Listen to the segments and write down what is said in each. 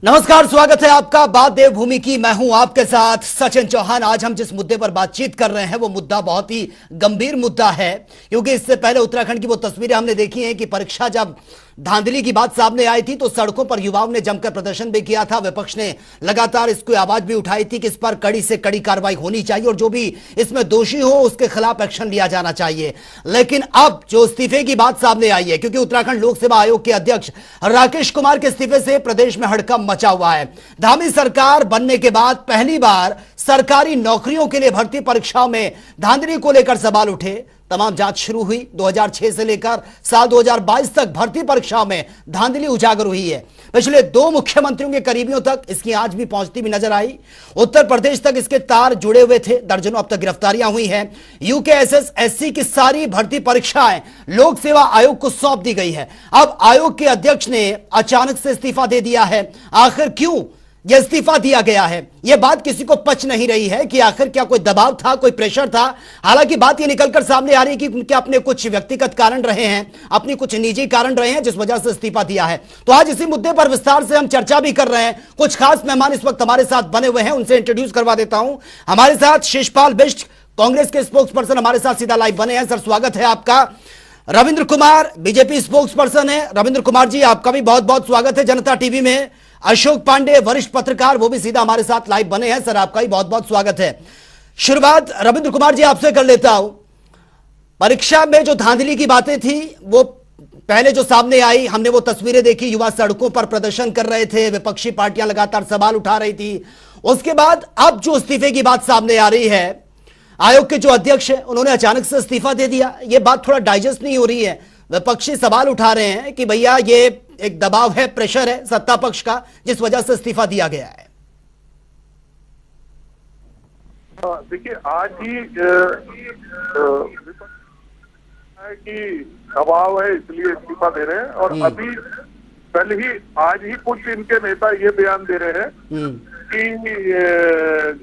नमस्कार, स्वागत है आपका बात देवभूमि की। मैं हूं आपके साथ सचिन चौहान। आज हम जिस मुद्दे पर बातचीत कर रहे हैं वो मुद्दा बहुत ही गंभीर मुद्दा है, क्योंकि इससे पहले उत्तराखंड की वो तस्वीरें हमने देखी हैं कि परीक्षा जब धांधली की बात सामने आई थी तो सड़कों पर युवाओं ने जमकर प्रदर्शन भी किया था। विपक्ष ने लगातार इसकी आवाज भी उठाई थी कि इस पर कड़ी से कड़ी कार्रवाई होनी चाहिए और जो भी इसमें दोषी हो उसके खिलाफ एक्शन लिया जाना चाहिए। लेकिन अब जो इस्तीफे की बात सामने आई है, क्योंकि उत्तराखंड लोक सेवा आयोग के अध्यक्ष राकेश कुमार के इस्तीफे से प्रदेश में हड़कंप मचा हुआ है। धामी सरकार बनने के बाद पहली बार सरकारी नौकरियों के लिए भर्ती परीक्षाओं में धांधली को लेकर सवाल उठे। तमाम जांच शुरू हुई। 2006 से लेकर साल 2022 तक भर्ती परीक्षाओं में धांधली उजागर हुई है। पिछले 2 मुख्यमंत्रियों के करीबियों तक इसकी आंच भी पहुंचती भी नजर आई। उत्तर प्रदेश तक इसके तार जुड़े हुए थे। दर्जनों अब तक गिरफ्तारियां हुई हैं। यूकेएसएस एससी की सारी भर्ती परीक्षाएं लोक सेवा आयोग को सौंप दी गई है। अब आयोग के अध्यक्ष ने अचानक से इस्तीफा दे दिया है। आखिर क्यों यह इस्तीफा दिया गया है, यह बात किसी को पच नहीं रही है कि आखिर क्या कोई दबाव था, कोई प्रेशर था। हालांकि बात यह निकलकर सामने आ रही है कि उनके अपने कुछ व्यक्तिगत कारण रहे हैं, अपनी कुछ निजी कारण रहे हैं जिस वजह से इस्तीफा दिया है। तो आज इसी मुद्दे पर विस्तार से हम चर्चा भी कर रहे हैं। कुछ खास मेहमान इस वक्त हमारे साथ बने हुए हैं, उनसे इंट्रोड्यूस करवा देता हूं। हमारे साथ शिषपाल बिष्ट, कांग्रेस के स्पोक्स पर्सन, हमारे साथ सीधा लाइव बने हैं। सर, स्वागत है आपका। Ravindra Kumar, BJP spokes person है। रविंद्र कुमार जी, आपका भी बहुत बहुत स्वागत है जनता टीवी में। अशोक पांडे, वरिष्ठ पत्रकार, वो भी सीधा हमारे साथ लाइव बने हैं। सर, आपका भी बहुत बहुत स्वागत है। शुरुआत रविंद्र कुमार जी आपसे कर लेता हूं। परीक्षा में जो धांधली की बातें थी वो पहले जो सामने आई, हमने वो तस्वीरें देखी, युवा सड़कों पर प्रदर्शन कर रहे थे, विपक्षी पार्टियां लगातार सवाल उठा रही थी। उसके बाद अब जो इस्तीफे की बात सामने आ रही है, आयोग के जो अध्यक्ष है उन्होंने अचानक से इस्तीफा दे दिया। ये बात थोड़ा डाइजेस्ट नहीं हो रही है। विपक्षी सवाल उठा रहे हैं कि भैया ये एक दबाव है, प्रेशर है सत्ता पक्ष का, जिस वजह से इस्तीफा दिया गया है। देखिए, आज ही है कि दबाव है इसलिए इस्तीफा दे रहे हैं। और अभी कल ही आज ही कुछ इनके नेता ये बयान दे रहे हैं कि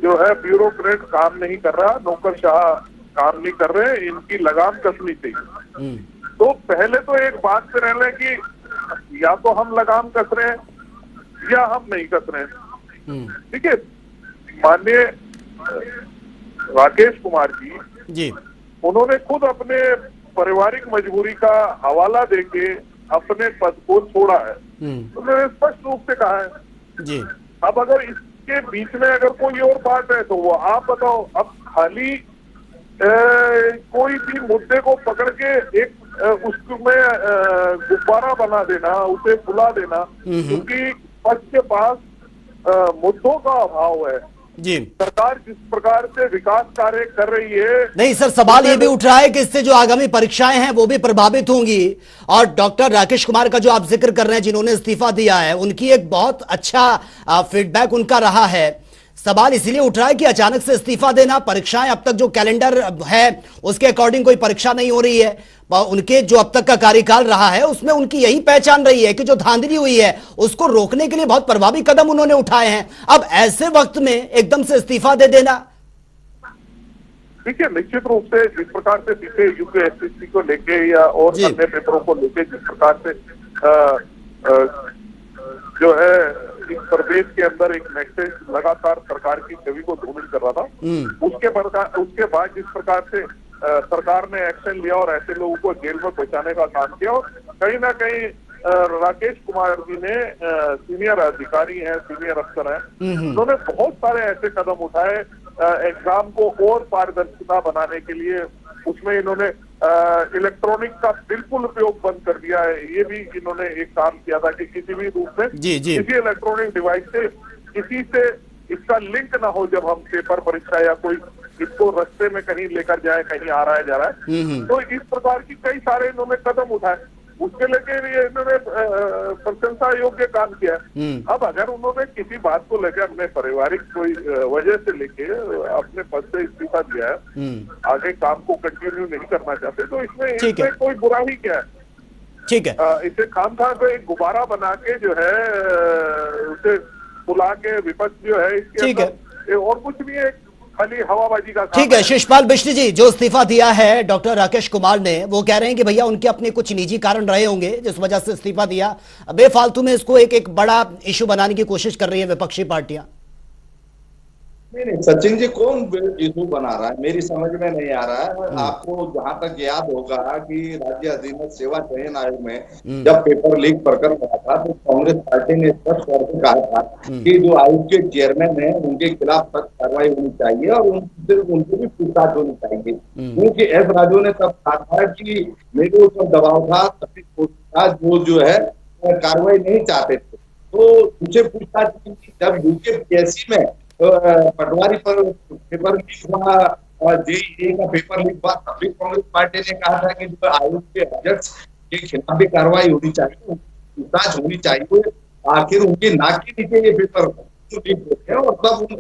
जो है ब्यूरोक्रेट काम नहीं कर रहा, नौकरशाह काम नहीं कर रहे, इनकी लगाम कसनी चाहिए। तो पहले तो एक बात पे रह लें कि या तो हम लगाम कस रहे हैं या हम नहीं कस रहे हैं। ठीक है, माननीय राकेश कुमार जी उन्होंने खुद अपने पारिवारिक मजबूरी का हवाला देके अपने पद को छोड़ा है। उन्होंने स्पष्ट रूप से कहा है जी। अब अगर इसके बीच में अगर कोई और बात है तो वो आप बताओ। अब खाली कोई भी मुद्दे को पकड़ के एक उसमें गुब्बारा बना देना, उसे फुला देना, क्योंकि पक्ष के पास मुद्दों का अभाव है जी। सरकार जिस प्रकार से विकास कार्य कर रही है। नहीं सर, सवाल ये भी उठ रहा है कि इससे जो आगामी परीक्षाएं हैं वो भी प्रभावित होंगी। और डॉक्टर राकेश कुमार का जो आप जिक्र कर रहे हैं, जिन्होंने इस्तीफा दिया है, उनकी एक बहुत अच्छा फीडबैक उनका रहा है। सवाल इसलिए उठ रहा है कि अचानक से इस्तीफा देना, परीक्षाएं अब तक जो कैलेंडर है उसके अकॉर्डिंग कोई परीक्षा नहीं हो रही है। उनके जो अब तक का कार्यकाल रहा है उसमें उनकी यही पहचान रही है कि जो धांधली हुई है उसको रोकने के लिए बहुत प्रभावी कदम उन्होंने उठाए हैं। अब ऐसे वक्त में एकदम से इस्तीफा दे देना, देखिए, निश्चित रूप से जिस प्रकार से पीछे यूपीएससी को लेके या और अन्य पेपरों को लेके जिस प्रकार से जो है इस प्रदेश के अंदर एक मैसेज लगातार सरकार की छवि को धूमिल कर रहा था, उसके बाद जिस प्रकार से सरकार ने एक्शन लिया और ऐसे लोगों को जेल में पहुंचाने का काम किया। और कहीं ना कहीं राकेश कुमार जी ने सीनियर अधिकारी हैं, सीनियर अफसर हैं, उन्होंने बहुत सारे ऐसे कदम उठाए एग्जाम को और पारदर्शिता बनाने के लिए। उसमें इन्होंने इलेक्ट्रॉनिक का बिल्कुल उपयोग बंद कर दिया है। ये भी इन्होंने एक काम किया था कि किसी भी रूप में किसी इलेक्ट्रॉनिक डिवाइस से किसी से इसका लिंक ना हो जब हम पेपर परीक्षा या कोई इसको रास्ते में कहीं लेकर जाए, कहीं आ रहा है जा रहा है। तो इस प्रकार की कई सारे इन्होंने कदम उठाए, उसके लेके इन्होंने प्रशंसा योग्य काम किया। अब अगर उन्होंने किसी बात को लेकर अपने पारिवारिक कोई वजह से लेके अपने पद से इस्तीफा दिया है, आगे काम को कंटिन्यू नहीं करना चाहते, तो इसमें कोई बुराई क्या है? ठीक है, इसे खाम खा को एक गुब्बारा बना के जो है उसे बुला के विपक्ष जो है इसके अंदर और कुछ भी है। खाली हवाबाजी का काम ठीक है शिषपाल बिष्ट जी, जो इस्तीफा दिया है डॉक्टर राकेश कुमार ने, वो कह रहे हैं कि भैया उनके अपने कुछ निजी कारण रहे होंगे जिस वजह से इस्तीफा दिया। बेफालतू में इसको एक बड़ा इशू बनाने की कोशिश कर रही है विपक्षी पार्टियां। नहीं, सचिन जी कौन इशू बना रहा है, मेरी समझ में नहीं आ रहा है। आपको जहां तक याद होगा कि राज्य अधीनस्थ सेवा चयन आयोग में जब पेपर लीक प्रकरण हुआ था तो कांग्रेस पार्टी ने स्पष्ट तौर पर कहा था कि जो आयोग के चेयरमैन है उनके खिलाफ सख्त कार्रवाई होनी चाहिए और उनको भी पूछताछ होनी चाहिए, क्योंकि एस राजू ने तब कहा था कि मेरे ऊपर दबाव था, सभी पूछताछ वो जो है कार्रवाई नहीं चाहते थे, तो उनसे पूछताछ की। जब यूपीएससी में पटवारी पर पेपर लीक हुआ, जेईई का पेपर लीक हुआ, तभी कांग्रेस पार्टी ने कहा था कि जो आयोग के अध्यक्ष के खिलाफ भी कार्रवाई होनी चाहिए, पूछताछ होनी चाहिए, आखिर उनके नाक के नीचे ये पेपर लीक होते हैं। और तब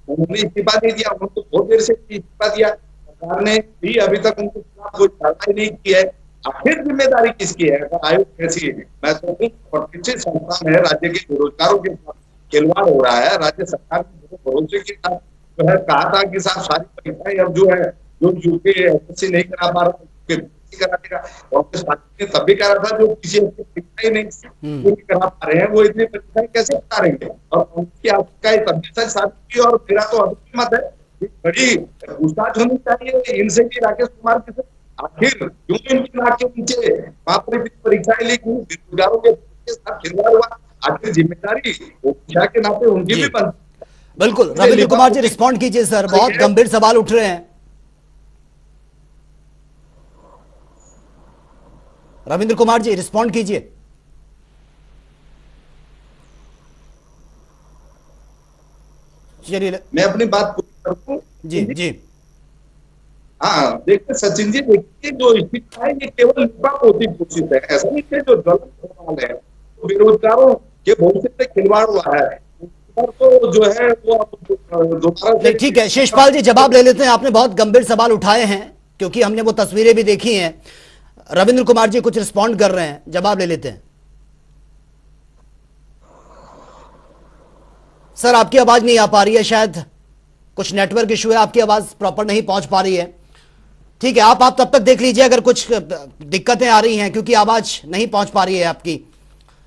उन्होंने इस्तीफा दे दिया, उनको बहुत देर से इस्तीफा दिया, सरकार ने भी अभी तक उनके खिलाफ कोई कार्रवाई नहीं की है। आखिर जिम्मेदारी किसकी है? आयोग कैसी महत्वपूर्ण प्रतिष्ठित संस्थान है, राज्य के बेरोजगारों के साथ खिलवाड़ हो रहा है। राज्य सरकार ने भरोसे के साथ जो है कहा था कि साहब सारी परीक्षाएं अब जो है जो यूपीएससी नहीं करा पा रहा करा देगा, कांग्रेस पार्टी ने तब भी करा था, जो किसी परीक्षाएं नहीं करा पा रहे हैं वो इतनी परीक्षाएं कैसे करा रहेंगे? और उनकी आपका तब्दील साबित की। और मेरा तो अभी मत है बड़ी पूछताछ होनी चाहिए इनसे कि राकेश कुमार के आखिर क्यों इनकी नाक के नीचे परीक्षाएं लीक हुई, बेरोजगारों के साथ खिलवाड़ हुआ, आखिर जिम्मेदारी मुखिया के नाते उनकी भी बनती है। बिल्कुल रविंद्र कुमार जी रिस्पॉन्ड कीजिए सर, बहुत गंभीर सवाल उठ रहे हैं। रविंद्र कुमार जी रिस्पॉन्ड कीजिए। चलिए मैं अपनी बात पूरी करूं। जी जी। हाँ देखिए सचिन जी, देखिए जो इस्तीफा है ये केवल लिपापोती घोषित है, ऐसा नहीं कि जो ज्वलंत सवाल है तो बेरोजगारों के भविष्य से खिलवाड़ हुआ है तो जो है वो दोबारा से। ठीक है शिषपाल जी जवाब ले लेते हैं, आपने बहुत गंभीर सवाल उठाए हैं क्योंकि हमने वो तस्वीरें भी देखी हैं। रविंद्र कुमार जी कुछ रिस्पॉन्ड कर रहे हैं, जवाब ले लेते हैं। सर आपकी आवाज नहीं आ पा रही है, शायद कुछ नेटवर्क इशू है, आपकी आवाज प्रॉपर नहीं पहुंच पा रही है। ठीक है आप तब तक देख लीजिए अगर कुछ दिक्कतें आ रही हैं, क्योंकि आवाज नहीं पहुंच पा रही है आपकी।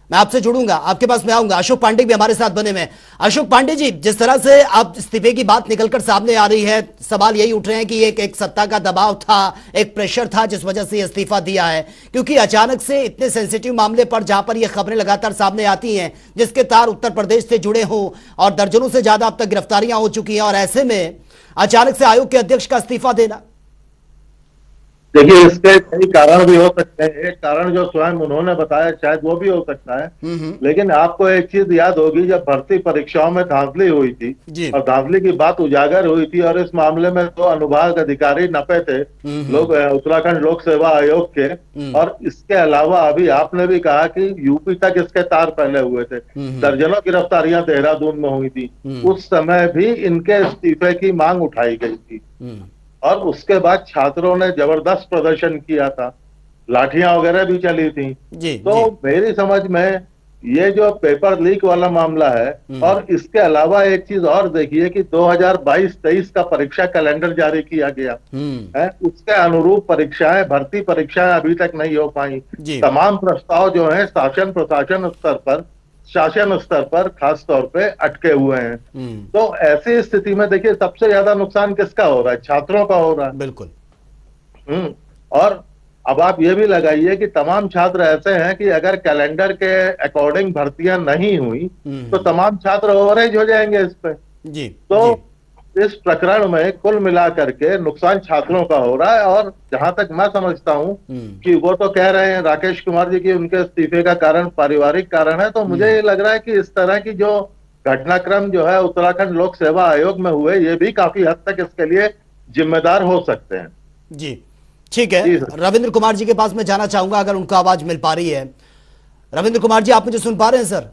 मैं आपसे जुड़ूंगा, आपके पास मैं आऊंगा। अशोक पांडे भी हमारे साथ बने हुए हैं। अशोक पांडे जी, जिस तरह से आप इस्तीफे की बात निकलकर सामने आ रही है, सवाल यही उठ रहे हैं कि एक सत्ता का दबाव था, एक प्रेशर था जिस वजह से इस्तीफा दिया है, क्योंकि अचानक से इतने सेंसिटिव मामले पर जहां पर ये खबरें लगातार सामने आती हैं जिसके तार उत्तर प्रदेश से जुड़े हों और दर्जनों से ज्यादा अब तक गिरफ्तारियां हो चुकी हैं, और ऐसे में अचानक से आयोग के अध्यक्ष का इस्तीफा देना। देखिए इसके कई कारण भी हो सकते हैं। एक कारण जो स्वयं उन्होंने बताया शायद वो भी हो सकता है, लेकिन आपको एक चीज याद होगी, जब भर्ती परीक्षाओं में धांधली हुई थी और धांधली की बात उजागर हुई थी और इस मामले में तो अनुभाग अधिकारी नपे थे लोग उत्तराखंड लोक सेवा आयोग के, और इसके अलावा अभी आपने भी कहा कि यूपी तक इसके तार फैले हुए थे, दर्जनों गिरफ्तारियां देहरादून में हुई थी, उस समय भी इनके इस्तीफे की मांग उठाई गई थी और उसके बाद छात्रों ने जबरदस्त प्रदर्शन किया था, लाठियां वगैरह भी चली थी। तो मेरी समझ में ये जो पेपर लीक वाला मामला है, और इसके अलावा एक चीज और देखिए कि 2022-23 का परीक्षा कैलेंडर जारी किया गया है, उसके अनुरूप परीक्षाएं, भर्ती परीक्षाएं अभी तक नहीं हो पाई। तमाम प्रस्ताव जो है शासन स्तर पर खास तौर पे अटके हुए हैं। तो ऐसी स्थिति में देखिए सबसे ज्यादा नुकसान किसका हो रहा है? छात्रों का हो रहा है। बिल्कुल। और अब आप ये भी लगाइए कि तमाम छात्र ऐसे हैं कि अगर कैलेंडर के अकॉर्डिंग भर्तियां नहीं हुई तो तमाम छात्र ओवरेज हो जाएंगे इस पे। तो इस प्रकरण में कुल मिलाकर के नुकसान छात्रों का हो रहा है। और जहां तक मैं समझता हूं कि वो तो कह रहे हैं राकेश कुमार जी की उनके इस्तीफे का कारण पारिवारिक कारण है, तो मुझे ये लग रहा है कि इस तरह की जो घटनाक्रम जो है उत्तराखंड लोक सेवा आयोग में हुए, ये भी काफी हद तक इसके लिए जिम्मेदार हो सकते हैं। जी ठीक है। रविंद्र कुमार जी के पास मैं जाना चाहूंगा अगर उनको आवाज मिल पा रही है। रविंद्र कुमार जी आप मुझे सुन पा रहे हैं सर?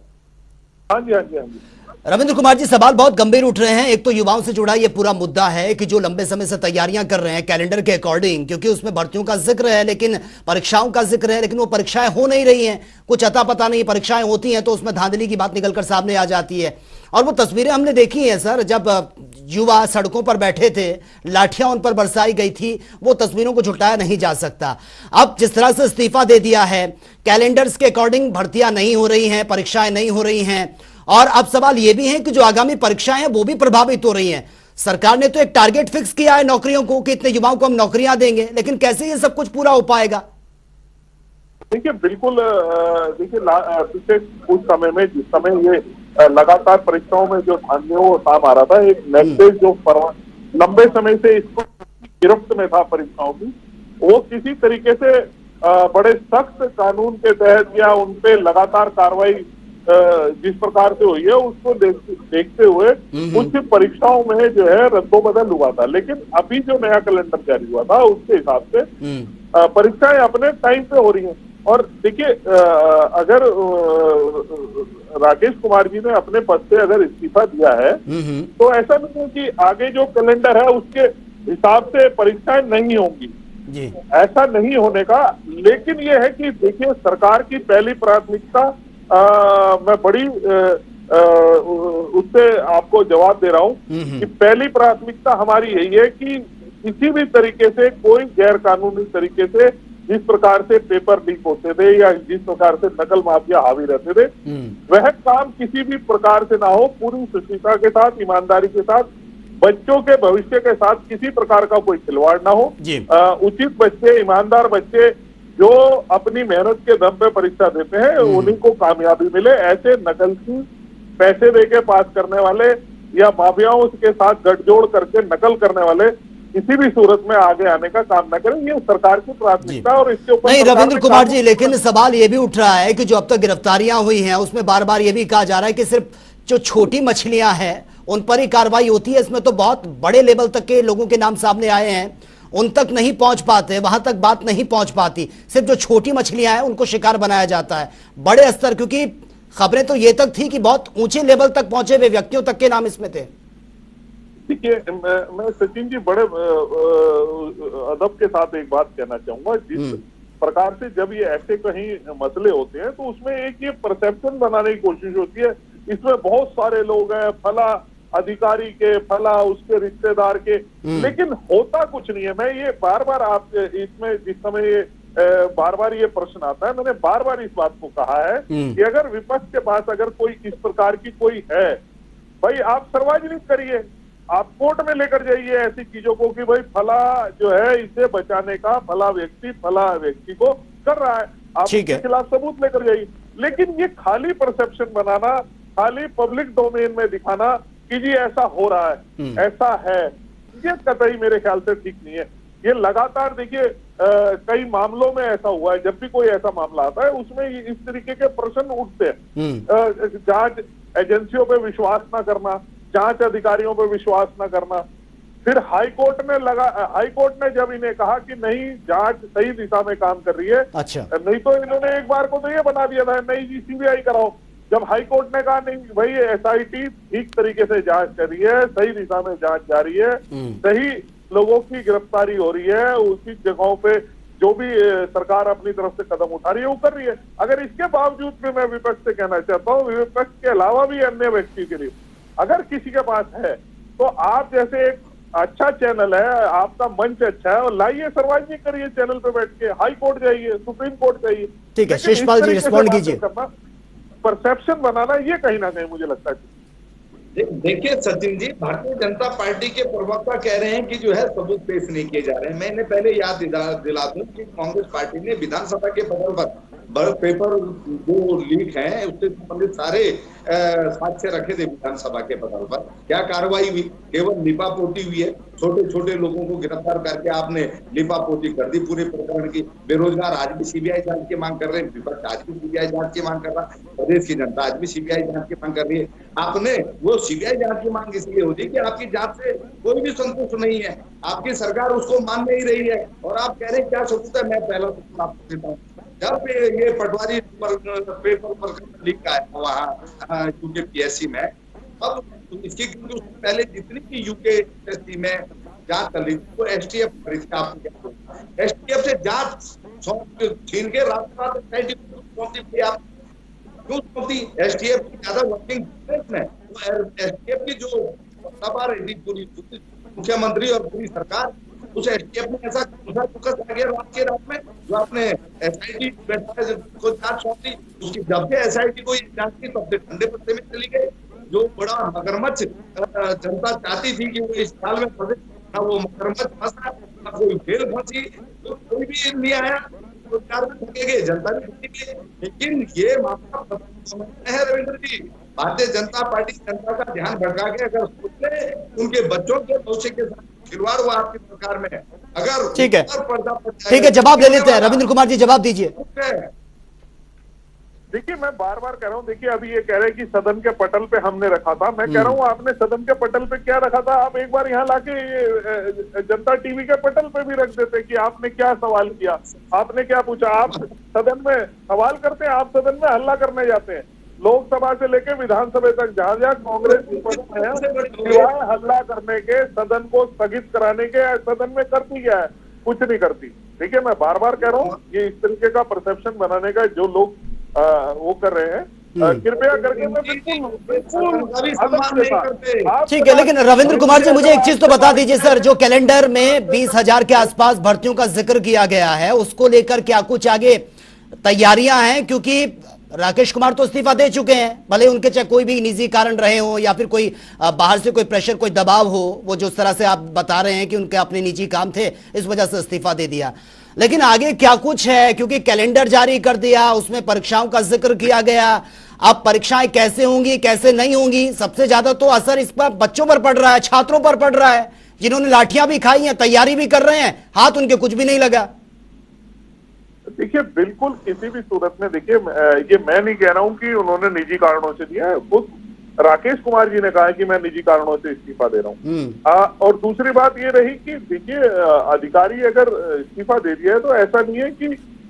हाँ जी हाँ जी हाँ जी। रविंद्र कुमार जी सवाल बहुत गंभीर उठ रहे हैं। एक तो युवाओं से जुड़ा ये पूरा मुद्दा है कि जो लंबे समय से तैयारियां कर रहे हैं कैलेंडर के अकॉर्डिंग, क्योंकि उसमें भर्तियों का जिक्र है लेकिन परीक्षाओं का जिक्र है, लेकिन वो परीक्षाएं हो नहीं रही हैं, कुछ अता पता नहीं। परीक्षाएं होती हैं तो उसमें धांधली की बात निकलकर सामने आ जाती है। और वो तस्वीरें हमने देखी हैं सर, जब युवा सड़कों पर बैठे थे, लाठियां उन पर बरसाई गई थी, वो तस्वीरों को झुटाया नहीं जा सकता। अब जिस तरह से इस्तीफा दे दिया है, कैलेंडर्स के अकॉर्डिंग भर्तियां नहीं हो रही हैं, परीक्षाएं नहीं हो रही हैं, और अब सवाल यह भी है कि जो आगामी परीक्षाएं हैं वो भी प्रभावित हो रही हैं। सरकार ने तो एक टारगेट फिक्स किया है नौकरियों को कि इतने युवाओं को हम नौकरियां देंगे, लेकिन कैसे ये सब कुछ पूरा हो पाएगा? देखिए बिल्कुल, देखिए पिछले कुछ समय में जिस समय ये लगातार परीक्षाओं में जो धांधलियों वो काम आ रहा था, एक मैसेज जो लंबे समय से इसको गिरफ्त में था परीक्षाओं की, वो किसी तरीके से बड़े सख्त कानून के तहत या उनपे लगातार कार्रवाई जिस प्रकार से हुई है उसको देखते हुए कुछ परीक्षाओं में जो है रद्दोबदल हुआ था। लेकिन अभी जो नया कैलेंडर जारी हुआ था उसके हिसाब से परीक्षाएं अपने टाइम पे हो रही हैं। और देखिए, अगर राकेश कुमार जी ने अपने पद से अगर इस्तीफा दिया है तो ऐसा नहीं है कि आगे जो कैलेंडर है उसके हिसाब से परीक्षाएं नहीं होंगी जी, ऐसा नहीं होने का। लेकिन ये है कि देखिए, सरकार की पहली प्राथमिकता, मैं बड़ी उससे आपको जवाब दे रहा हूँ कि पहली प्राथमिकता हमारी यही है कि किसी भी तरीके से कोई गैर कानूनी तरीके से जिस प्रकार से पेपर लीक होते थे या जिस प्रकार से नकल माफिया हावी रहते थे, वह काम किसी भी प्रकार से ना हो, पूरी सुचिता के साथ, ईमानदारी के साथ, बच्चों के भविष्य के साथ किसी प्रकार का कोई खिलवाड़ ना हो। उचित बच्चे, ईमानदार बच्चे जो अपनी मेहनत के दम पे परीक्षा देते हैं उन्हीं को कामयाबी मिले। ऐसे नकल की पैसे देके पास करने वाले या माफियाओं के साथ गठजोड़ करके नकल करने वाले किसी भी सूरत में आगे आने का काम न करें, ये सरकार की प्राथमिकता। और इसके ऊपर नहीं रविंद्र कुमार जी, लेकिन सवाल ये भी उठ रहा है कि जो अब तक गिरफ्तारियां हुई हैं उसमें बार बार ये भी कहा जा रहा है कि सिर्फ जो छोटी मछलियां हैं उन पर ही कार्रवाई होती है, इसमें तो बहुत बड़े लेवल तक के लोगों के नाम सामने आए हैं, उन तक नहीं पहुंच पाते, वहां तक बात नहीं पहुंच पाती, सिर्फ जो छोटी मछलियां हैं उनको शिकार बनाया जाता है बड़े स्तर। क्योंकि खबरें तो ये तक थी कि बहुत ऊंचे लेवल तक पहुंचे हुए व्यक्तियों तक के नाम इसमें थे। देखिए, मैं सचिन जी बड़े अदब के साथ एक बात कहना चाहूंगा। जिस प्रकार से जब ये ऐसे कहीं मसले होते हैं तो उसमें एक ये परसेप्शन बनाने की कोशिश होती है, इसमें बहुत सारे लोग हैं, फला अधिकारी के, फला उसके रिश्तेदार के, लेकिन होता कुछ नहीं है। मैं ये बार बार आप इसमें जिस समय ये बार बार ये प्रश्न आता है, मैंने बार बार इस बात को कहा है कि अगर विपक्ष के पास अगर कोई इस प्रकार की कोई है, भाई आप सार्वजनिक करिए, आप कोर्ट में लेकर जाइए ऐसी चीजों को कि भाई फला जो है इसे बचाने का फला व्यक्ति को कर रहा है, आप उसके खिलाफ सबूत लेकर जाइए। लेकिन ये खाली परसेप्शन बनाना, खाली पब्लिक डोमेन में दिखाना कि जी ऐसा हो रहा है, ऐसा है, ये कतई मेरे ख्याल से ठीक नहीं है। ये लगातार देखिए कई मामलों में ऐसा हुआ है, जब भी कोई ऐसा मामला आता है उसमें इस तरीके के प्रश्न उठते हैं। जांच एजेंसियों पे विश्वास ना करना, जांच अधिकारियों पे विश्वास न करना। फिर हाई कोर्ट ने जब इन्हें कहा कि नहीं जांच सही दिशा में काम कर रही है, अच्छा, नहीं तो इन्होंने एक बार को तो ये बना दिया था नहीं जी सीबीआई कराओ। जब हाई कोर्ट ने कहा नहीं भाई एसआईटी ठीक तरीके से जांच कर रही है, सही दिशा में जांच जारी है, सही लोगों की गिरफ्तारी हो रही है, उचित जगहों पे जो भी सरकार अपनी तरफ से कदम उठा रही है वो कर रही है। अगर इसके बावजूद भी मैं विपक्ष से कहना चाहता हूँ, विपक्ष के अलावा भी अन्य व्यक्ति के लिए अगर किसी के पास है तो आप जैसे एक अच्छा चैनल है, आपका मंच अच्छा है, और लाइए सार्वजनिक करिए चैनल पे बैठ के, हाई कोर्ट जाइए, सुप्रीम कोर्ट जाइए। ठीक है, शिषपाल जी रिस्पॉन्ड कीजिए। परसेप्शन बनाना ये कहीं ना कहीं मुझे लगता है। देखिए सचिन जी, भारतीय जनता पार्टी के प्रवक्ता कह रहे हैं कि जो है सबूत पेश नहीं किए जा रहे हैं। मैंने पहले याद दिला दूं कि कांग्रेस पार्टी ने विधानसभा के पटल पर पेपर जो लीक हैं उससे संबंधित सारे साक्ष्य रखे थे विधानसभा के पटल पर। क्या कार्रवाई हुई? केवल लिपापोती हुई है, छोटे छोटे लोगों को गिरफ्तार करके आपने लिपापोती कर दी पूरे प्रकरण की। बेरोजगार आज भी सीबीआई जांच की मांग कर रहे हैं, विपक्ष आज भी सीबीआई जांच की मांग कर रहा है, प्रदेश की जनता आज भी सीबीआई जांच की मांग कर रही है। आपने वो सीबीआई जांच की मांग इसलिए होती कि आपकी जांच से कोई भी संतुष्ट नहीं है, आपकी सरकार उसको मान नहीं रही है, और आप कह रहे हैं क्या सबूत है। मैं पहला सबूत आपको देता हूँ। जब ये पटवारी पेपर पर लीक आया वहाँ यूके पीएससी में, अब इसकी पहले जितनी भी यूके पीएससी में जांच कर ली तो एसटीएफ आपको एसटीएफ से जांच छीन के रात क्यों सौंपती? एसटीएफ की ज्यादा वर्किंग में एसटीएफ की जो तब आ रही थी पूरी मुख्यमंत्री और पूरी सरकार। उस एसटीएफ ने ऐसा फोकस आ गया रात के रात में, जो आपने एसआईटी को जांच सौंपी, उसकी जब से एसआईटी को जांच की तब से ठंडे पत्ते में चली गई। जो बड़ा मगरमच्छ जनता चाहती थी कि वो इस साल में फंसे, ना वो मगरमच्छ फंसा, ना कोई जेल फंसी, तो कोई भी नहीं आया। सरकार भी थकेगी, जनता भी थकेगी, लेकिन ये मामला है रविंद्र जी, भारतीय जनता पार्टी जनता का ध्यान भटका के अगर सोचे उनके बच्चों के भविष्य के साथ खिलवाड़ हुआ आपकी सरकार में, अगर ठीक है, ठीक है, जवाब ले लेते हैं रविंद्र कुमार जी, जवाब दीजिए। देखिए, मैं बार बार कह रहा हूँ, देखिए अभी ये कह रहे हैं कि सदन के पटल पे हमने रखा था। मैं कह रहा हूँ आपने सदन के पटल पे क्या रखा था, आप एक बार यहाँ लाके जनता टीवी के पटल पे भी रख देते कि आपने क्या सवाल किया, आपने क्या पूछा। आप सदन में सवाल करते हैं, आप सदन में हल्ला करने जाते हैं। लोकसभा से लेके विधानसभा तक जहां जहां कांग्रेस की पद है, सिवाय हल्ला करने के, सदन को स्थगित कराने के, सदन में करती क्या है, कुछ नहीं करती। देखिए, मैं बार बार कह रहा हूँ, ये इस तरीके का परसेप्शन बनाने का जो लोग वो कर रहे हैं, कृपया करके मैं ठीक है। लेकिन रविंद्र कुमार जी, मुझे एक चीज तो बता दीजिए सर, जो कैलेंडर में 20,000 के आसपास भर्तियों का जिक्र किया गया है, उसको लेकर क्या कुछ आगे तैयारियां हैं? क्योंकि राकेश कुमार तो इस्तीफा दे चुके हैं, भले उनके चाहे कोई भी निजी कारण रहे हो या फिर कोई बाहर से कोई प्रेशर, कोई दबाव हो, वो जो तरह से आप बता रहे हैं कि उनके अपने निजी काम थे, इस वजह से इस्तीफा दे दिया। लेकिन आगे क्या कुछ है? क्योंकि कैलेंडर जारी कर दिया, उसमें परीक्षाओं का जिक्र किया गया। अब परीक्षाएं कैसे होंगी, कैसे नहीं होंगी, सबसे ज्यादा तो असर इस पर बच्चों पर पड़ रहा है, छात्रों पर पड़ रहा है, जिन्होंने लाठियां भी खाई हैं, तैयारी भी कर रहे हैं, हाथ उनके कुछ भी नहीं लगा। देखिए, बिल्कुल किसी भी सूरत में, देखिए ये मैं नहीं कह रहा हूं कि उन्होंने निजी कारणों से दिया है, खुद राकेश कुमार जी ने कहा है कि मैं निजी कारणों से इस्तीफा दे रहा हूं। और दूसरी बात ये रही कि देखिए, अधिकारी अगर इस्तीफा दे दिया है तो ऐसा नहीं है कि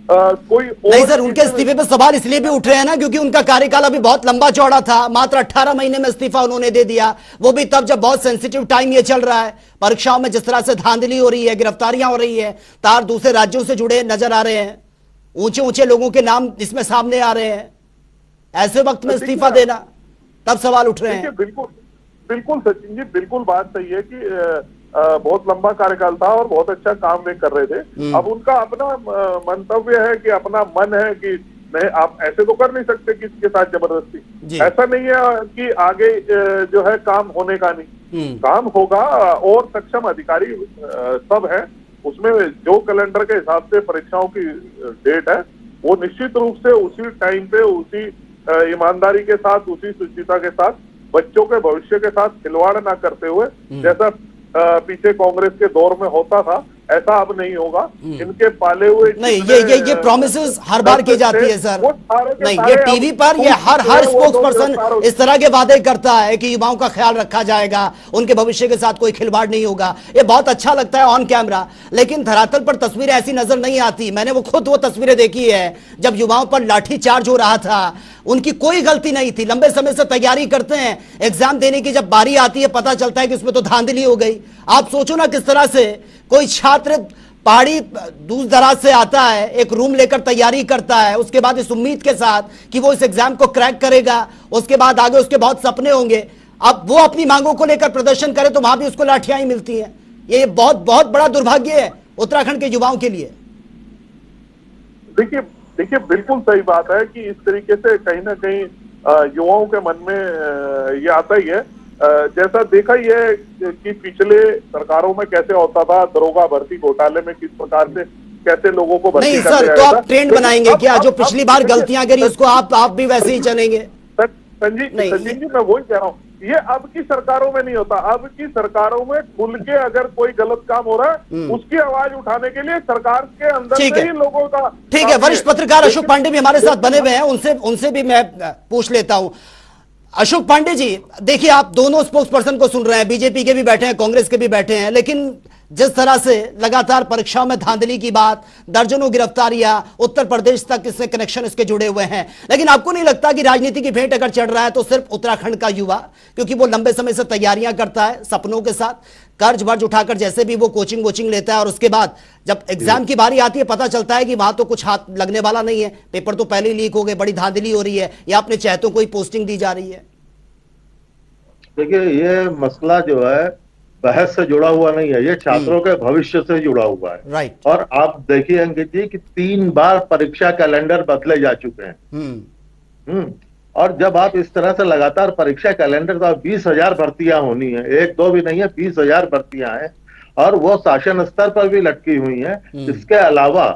कोई और नहीं सर, उनके इस्तीफे पे सवाल इसलिए भी उठ रहे हैं ना, क्योंकि उनका कार्यकाल अभी बहुत लंबा चौड़ा था, मात्र 18 महीने में इस्तीफा उन्होंने दे दिया, वो भी तब जब बहुत सेंसिटिव टाइम ये चल रहा है। परीक्षाओं में जिस तरह से धांधली हो रही है, गिरफ्तारियां हो रही है, तार दूसरे राज्यों से जुड़े नजर आ रहे हैं, ऊंचे ऊंचे लोगों के नाम इसमें सामने आ रहे हैं, ऐसे वक्त में इस्तीफा देना, तब सवाल उठ रहे हैं। बिल्कुल बिल्कुल सचिन जी, बिल्कुल बात सही है कि बहुत लंबा कार्यकाल था और बहुत अच्छा काम वे कर रहे थे। अब उनका अपना मंतव्य है कि अपना मन है कि नहीं, आप ऐसे तो कर नहीं सकते किसी के साथ जबरदस्ती। ऐसा नहीं है कि आगे जो है काम होने का नहीं, काम होगा और सक्षम अधिकारी सब है। उसमें जो कैलेंडर के हिसाब से परीक्षाओं की डेट है, वो निश्चित रूप से उसी टाइम पे, उसी ईमानदारी के साथ, उसी शुचिता के साथ, बच्चों के भविष्य के साथ खिलवाड़ ना करते हुए, जैसा पीछे कांग्रेस के दौर में होता था, ऐसा अब नहीं होगा। इनके पाले हुए नहीं, ये प्रोमिसेस हर बार की जाती है सर। नहीं, ये टीवी पर ये हर स्पोक्स पर्सन इस तरह के वादे करता है कि युवाओं का ख्याल रखा जाएगा, उनके भविष्य के साथ कोई खिलवाड़ नहीं होगा। ये बहुत अच्छा लगता है ऑन कैमरा, लेकिन धरातल पर तस्वीरें ऐसी नजर नहीं आती। मैंने खुद वो तस्वीरें देखी है जब युवाओं पर लाठीचार्ज हो रहा था, उनकी कोई गलती नहीं थी, लंबे समय से तैयारी करते हैं, एग्जाम देने की जब बारी आती है पता चलता है कि उसमें तो धांधली हो गई। आप सोचो ना किस तरह से कोई छात्र पहाड़ी दूर दराज से आता है, एक रूम लेकर तैयारी करता है, उसके बाद इस उम्मीद के साथ कि वो इस एग्जाम को क्रैक करेगा, उसके बाद आगे उसके बहुत सपने होंगे। अब वो अपनी मांगों को लेकर प्रदर्शन करे तो वहां भी उसको लाठियां ही मिलती हैं। ये बहुत बहुत बड़ा दुर्भाग्य है उत्तराखंड के युवाओं के लिए। देखिए बिल्कुल सही बात है कि इस तरीके से कहीं ना कहीं युवाओं के मन में ये आता ही है। जैसा देखा ही है कि पिछले सरकारों में कैसे होता था, दरोगा भर्ती घोटाले में किस प्रकार से कैसे लोगों को भर्ती नहीं सर, तो आप ट्रेंड बनाएंगे क्या? जो पिछली बार गलतियां करी उसको आप भी वैसे ही चलेंगे? संजीव जी, मैं वही कह रहा हूँ, ये अब की सरकारों में नहीं होता। अब की सरकारों में खुल के अगर कोई गलत काम हो रहा है, उसकी आवाज उठाने के लिए सरकार के अंदर से ही लोगों का। ठीक है, वरिष्ठ पत्रकार अशोक पांडे भी हमारे साथ बने हुए हैं, उनसे भी मैं पूछ लेता हूं। अशोक पांडे जी, देखिए आप दोनों स्पोक्स पर्सन को सुन रहे हैं, बीजेपी के भी बैठे हैं, कांग्रेस के भी बैठे हैं, लेकिन जिस तरह से लगातार परीक्षाओं में धांधली की बात, दर्जनों गिरफ्तारियां, उत्तर प्रदेश तक इससे कनेक्शन इसके जुड़े हुए हैं, लेकिन आपको नहीं लगता कि राजनीति की भेंट अगर चढ़ रहा है तो सिर्फ उत्तराखंड का युवा, क्योंकि वो लंबे समय से तैयारियां करता है सपनों के साथ, कर्ज वर्ज उठाकर जैसे भी वो कोचिंग लेता है, और उसके बाद जब एग्जाम की बारी आती है पता चलता है कि वहां तो कुछ हाथ लगने वाला नहीं है, पेपर तो पहले ही लीक हो गए, बड़ी धांधली हो रही है, या अपने चहेतों को ही पोस्टिंग दी जा रही है। देखिए, ये मसला जो है बहस से जुड़ा हुआ नहीं है, ये छात्रों के भविष्य से जुड़ा हुआ है। राइट। और आप देखिए अंकित जी कि 3 बार परीक्षा कैलेंडर बदले जा चुके हैं। और जब आप इस तरह से लगातार परीक्षा कैलेंडर, तो 20,000 भर्तियां होनी है, एक दो भी नहीं है, 20,000 भर्तियां हैं और वो शासन स्तर पर भी लटकी हुई हैं। इसके अलावा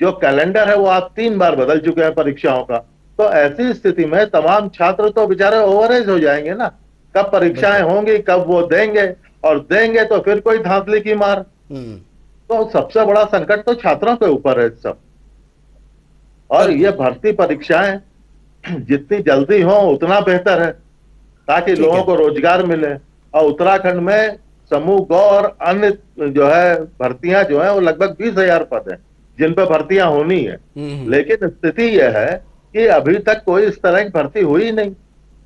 जो कैलेंडर है वो आप 3 बार बदल चुके हैं परीक्षाओं का। तो ऐसी स्थिति में तमाम छात्र तो बेचारे ओवरेज हो जाएंगे ना। कब परीक्षाएं होंगी, कब वो देंगे, और देंगे तो फिर कोई धांधली की मार। तो सबसे बड़ा संकट तो छात्रों के ऊपर है सब। और ये भर्ती परीक्षाएं जितनी जल्दी हो उतना बेहतर है, ताकि लोगों को रोजगार मिले। और उत्तराखंड में समूह ग और अन्य जो है भर्तियां जो है वो लगभग 20,000 पद है जिन पर भर्तियां होनी है। लेकिन स्थिति यह है कि अभी तक कोई इस तरह की भर्ती हुई नहीं।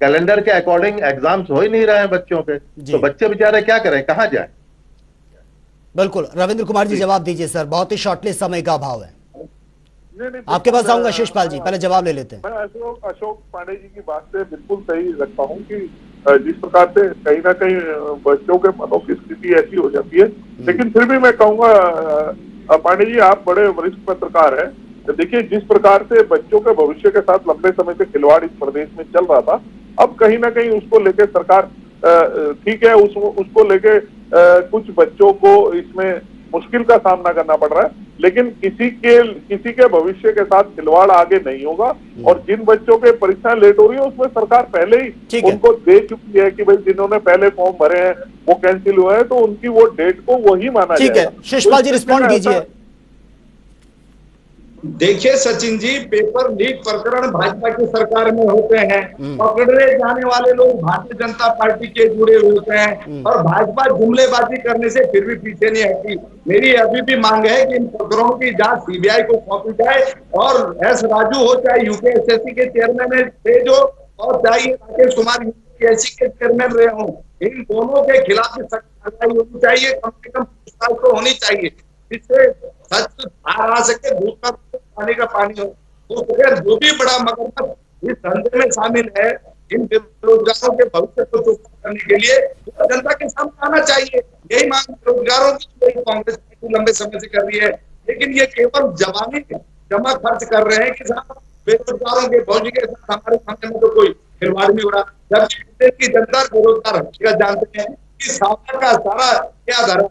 कैलेंडर के अकॉर्डिंग एग्जाम्स हो ही नहीं रहे हैं बच्चों के, तो बच्चे बेचारे क्या करें, कहां जाएं? बिल्कुल रविंद्र कुमार जी जवाब दीजिए सर, बहुत ही शॉर्टली समय का अभाव है। नहीं, आपके पास आऊंगा शेषपाल जी, पहले जवाब ले लेते हैं। मैं अशोक पांडे जी की बात से बिल्कुल सही रखता हूँ कि जिस प्रकार से कहीं ना कहीं बच्चों के मनों की स्थिति ऐसी हो जाती है। लेकिन फिर भी मैं कहूंगा पांडे जी, आप बड़े वरिष्ठ पत्रकार हैं। देखिए, जिस प्रकार से बच्चों के भविष्य के साथ लंबे समय से खिलवाड़ इस प्रदेश में चल रहा था, अब कहीं ना कहीं उसको लेके सरकार, ठीक है, उसको लेके कुछ बच्चों को इसमें मुश्किल का सामना करना पड़ रहा है, लेकिन किसी के भविष्य के साथ खिलवाड़ आगे नहीं होगा। और जिन बच्चों के परीक्षाएं लेट हो रही है उसमें सरकार पहले ही उनको दे चुकी है कि भाई जिन्होंने पहले फॉर्म भरे हैं वो कैंसिल हुए हैं, तो उनकी वो डेट को वही माना जाएगा। ठीक है, शेषपाल जी रिस्पॉन्ड कीजिए। देखिए सचिन जी, पेपर लीक प्रकरण भाजपा की सरकार में होते हैं, पकड़े जाने वाले लोग भारतीय जनता पार्टी के जुड़े होते हैं, और भाजपा जुमलेबाजी करने से फिर भी पीछे नहीं हटी। मेरी अभी भी मांग है कि इन प्रकरणों की जांच सीबीआई को सौंपी जाए, और एस राजू हो चाहे यूपीएससी के चेयरमैन थे जो, और चाहे राकेश कुमार यूपीएससी के चेयरमैन रहे हों, इन दोनों के खिलाफ सख्त कार्रवाई होनी चाहिए, कम से कम पूछताछ तो होनी चाहिए, जिससे सच बाहर आ सके, दूध का पानी का पानी हो। तो फिर जो भी बड़ा मकसद इस धंधे में शामिल है, इन बेरोजगारों के भविष्य को चौपट करने के लिए तो जनता के सामने आना चाहिए। यही मांग बेरोजगारों की कांग्रेस पार्टी लंबे समय से कर रही है, लेकिन ये केवल जवानी जमा खर्च कर रहे हैं कि साहब बेरोजगारों के भविष्य के साथ हमारे सामने में तो कोई खिलवाड़ नहीं हो रहा। जबकि देश की जनता बेरोजगार हकीकत जानते हैं कि सारा का सारा क्या धरा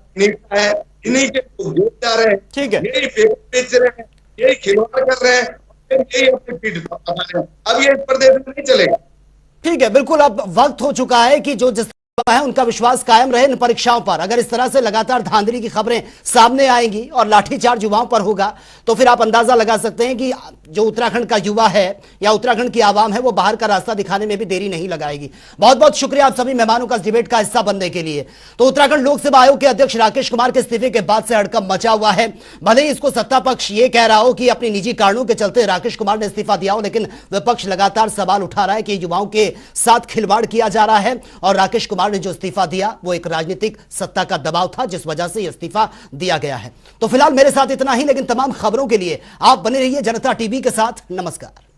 है, इन्हीं के लोग जा रहे हैं, ठीक है, यही पेपर बेच रहे हैं, यही खिलवाड़ कर रहे हैं, यही अपनी पीठ बता रहे हैं। अब ये इस प्रदेश में नहीं चलेगा। ठीक है, बिल्कुल अब वक्त हो चुका है कि जो जिस है उनका विश्वास कायम रहे इन परीक्षाओं पर। अगर इस तरह से लगातार धांधली की खबरें सामने आएंगी और लाठीचार्ज युवाओं पर होगा तो फिर आप अंदाजा लगा सकते हैं कि जो उत्तराखंड का युवा है या उत्तराखंड की आवाम है वो बाहर का रास्ता दिखाने में भी देरी नहीं लगाएगी। बहुत बहुत शुक्रिया आप सभी मेहमानों का इस डिबेट का हिस्सा बनने के लिए। तो उत्तराखंड लोक सेवा आयोग के अध्यक्ष राकेश कुमार के इस्तीफे के बाद से हड़कंप मचा हुआ है। भले ही इसको सत्ता पक्ष ये कह रहा हो कि अपनी निजी कारणों के चलते राकेश कुमार ने इस्तीफा दिया हो, लेकिन विपक्ष लगातार सवाल उठा रहा है कि युवाओं के साथ खिलवाड़ किया जा रहा है और राकेश कुमार ने जो इस्तीफा दिया वो एक राजनीतिक सत्ता का दबाव था जिस वजह से इस्तीफा दिया गया है। तो फिलहाल मेरे साथ इतना ही, लेकिन तमाम खबरों के लिए आप बने रहिए जनता टीवी के साथ। नमस्कार।